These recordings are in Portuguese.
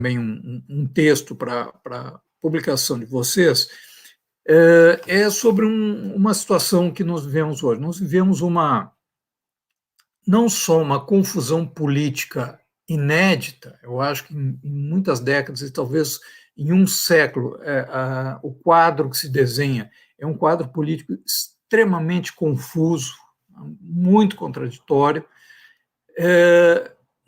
também um texto para publicação de vocês, é sobre uma situação que nós vivemos hoje. Nós vivemos não só uma confusão política inédita, eu acho que em muitas décadas, e talvez em um século, o quadro que se desenha é um quadro político extremamente confuso, muito contraditório,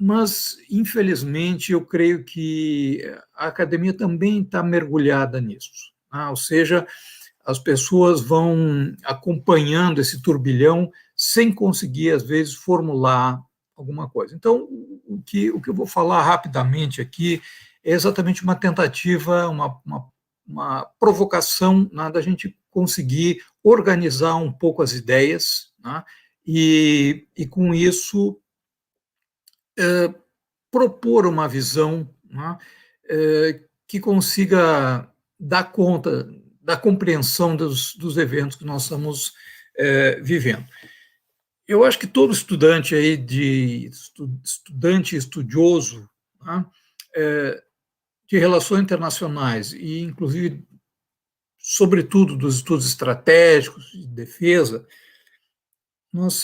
mas, infelizmente, eu creio que a academia também está mergulhada nisso. Ou seja, as pessoas vão acompanhando esse turbilhão sem conseguir, às vezes, formular alguma coisa. Então, o que eu vou falar rapidamente aqui é exatamente uma tentativa, uma provocação, né, da gente conseguir organizar um pouco as ideias, né, e com isso propor uma visão, né, que consiga dar conta da compreensão dos eventos que nós estamos vivendo. Eu acho que todo estudante aí estudante estudioso, né, de relações internacionais e inclusive sobretudo dos estudos estratégicos de defesa, nós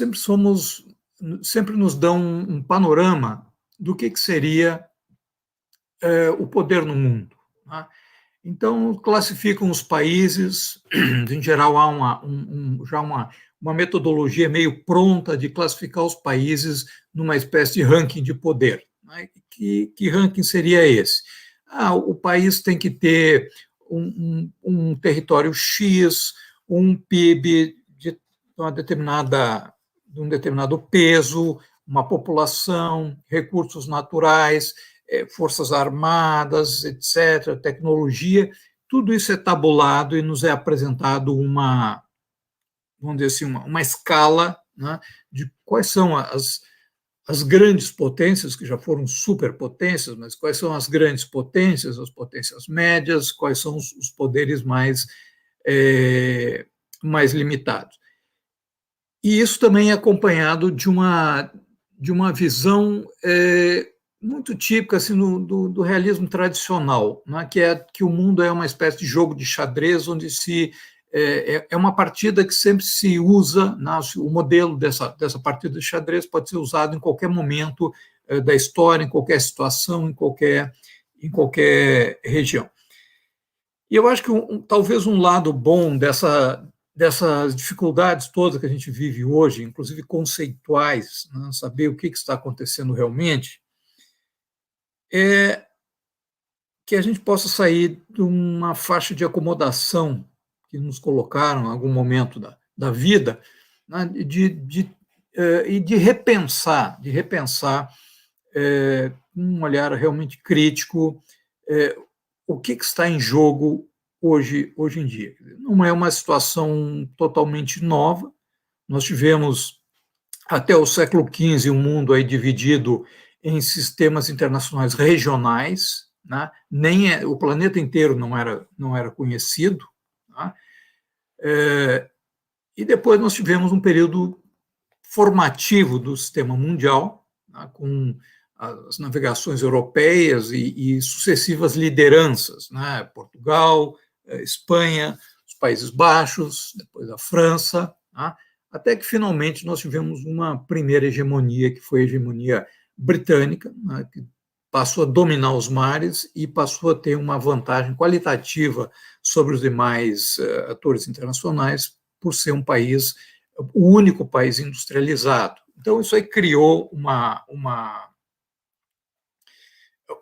sempre nos dão um panorama do que seria o poder no mundo, né? Então, classificam os países, em geral, há já uma metodologia meio pronta de classificar os países numa espécie de ranking de poder, né? Que ranking seria esse? O país tem que ter um território X, um PIB de de um determinado peso, uma população, recursos naturais, forças armadas, etc., tecnologia, tudo isso é tabulado e nos é apresentado vamos dizer assim, uma escala, né, de quais são as grandes potências, que já foram superpotências, mas quais são as grandes potências, as potências médias, quais são os poderes mais limitados. E isso também é acompanhado de uma visão muito típica assim, do realismo tradicional, né, que é que o mundo é uma espécie de jogo de xadrez, onde é uma partida que sempre se usa, né, o modelo dessa partida de xadrez pode ser usado em qualquer momento da história, em qualquer situação, em qualquer região. E eu acho que talvez um lado bom dessas dificuldades todas que a gente vive hoje, inclusive conceituais, né, saber o que está acontecendo realmente, é que a gente possa sair de uma faixa de acomodação que nos colocaram em algum momento da vida, né, e de repensar um olhar realmente crítico, o que está em jogo hoje em dia. Não é uma situação totalmente nova. Nós tivemos até o século XV um mundo aí dividido em sistemas internacionais regionais, né? Nem o planeta inteiro não era conhecido, né? E depois nós tivemos um período formativo do sistema mundial, né, com as navegações europeias e sucessivas lideranças, né, Portugal, Espanha, os Países Baixos, depois a França, né, até que finalmente nós tivemos uma primeira hegemonia, que foi a hegemonia britânica, né, que passou a dominar os mares e passou a ter uma vantagem qualitativa sobre os demais atores internacionais, por ser o único país industrializado. Então, isso aí criou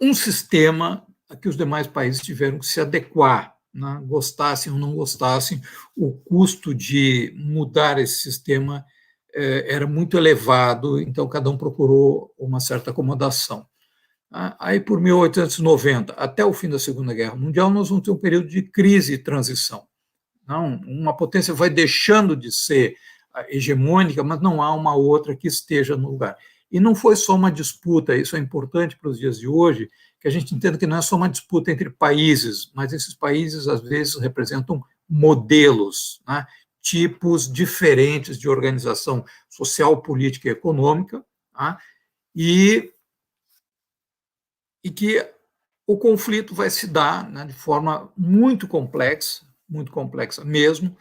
um sistema a que os demais países tiveram que se adequar, né? Gostassem ou não gostassem, o custo de mudar esse sistema era muito elevado, então cada um procurou uma certa acomodação. Aí, por 1890, até o fim da Segunda Guerra Mundial, nós vamos ter um período de crise e transição. Não, uma potência vai deixando de ser hegemônica, mas não há uma outra que esteja no lugar. E não foi só uma disputa, isso é importante para os dias de hoje, que a gente entenda que não é só uma disputa entre países, mas esses países, às vezes, representam modelos, né, tipos diferentes de organização social, política e econômica, né, e que o conflito vai se dar, né, de forma muito complexa mesmo,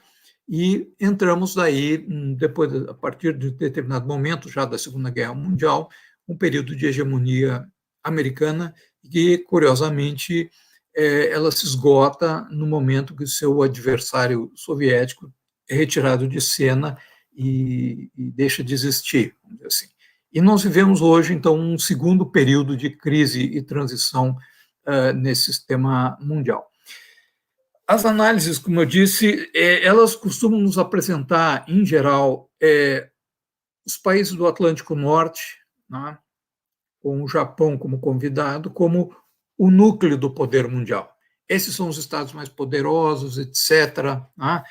e entramos daí, depois, a partir de determinado momento, já da Segunda Guerra Mundial, um período de hegemonia americana, que, curiosamente, ela se esgota no momento que o seu adversário soviético é retirado de cena e deixa de existir, vamos dizer assim. E nós vivemos hoje, então, um segundo período de crise e transição nesse sistema mundial. As análises, como eu disse, elas costumam nos apresentar, em geral, os países do Atlântico Norte, né, com o Japão como convidado, como o núcleo do poder mundial. Esses são os estados mais poderosos, etc. Né,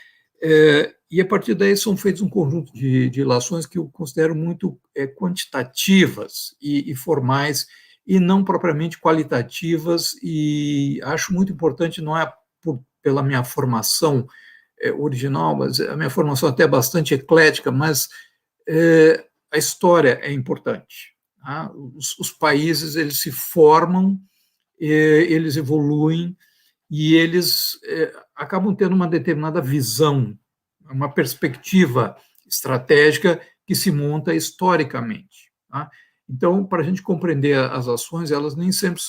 e a partir daí são feitos um conjunto de ilações que eu considero muito quantitativas e formais, e não propriamente qualitativas, e acho muito importante, não é pela minha formação original, mas a minha formação até é bastante eclética, mas a história é importante. Tá? Os países, eles se formam, eles evoluem, e eles acabam tendo uma determinada visão, uma perspectiva estratégica que se monta historicamente. Tá? Então, para a gente compreender as ações, elas nem sempre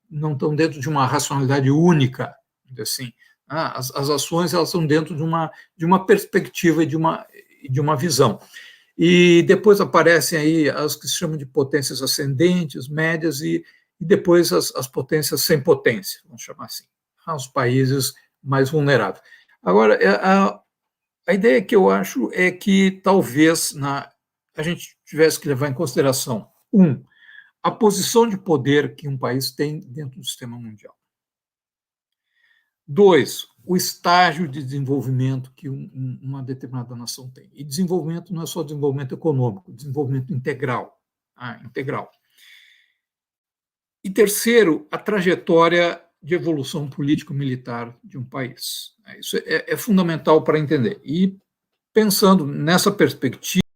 não estão dentro de uma racionalidade única, assim. As ações, elas estão dentro de uma perspectiva e de uma visão. E depois aparecem aí as que se chamam de potências ascendentes, médias, e depois as potências sem potência, vamos chamar assim, os países mais vulneráveis. Agora, a ideia que eu acho é que talvez a gente tivesse que levar em consideração, a posição de poder que um país tem dentro do sistema mundial. 2, o estágio de desenvolvimento que uma determinada nação tem. E desenvolvimento não é só desenvolvimento econômico, desenvolvimento integral. Integral. E terceiro, a trajetória de evolução político-militar de um país. Isso é fundamental para entender. E pensando nessa perspectiva,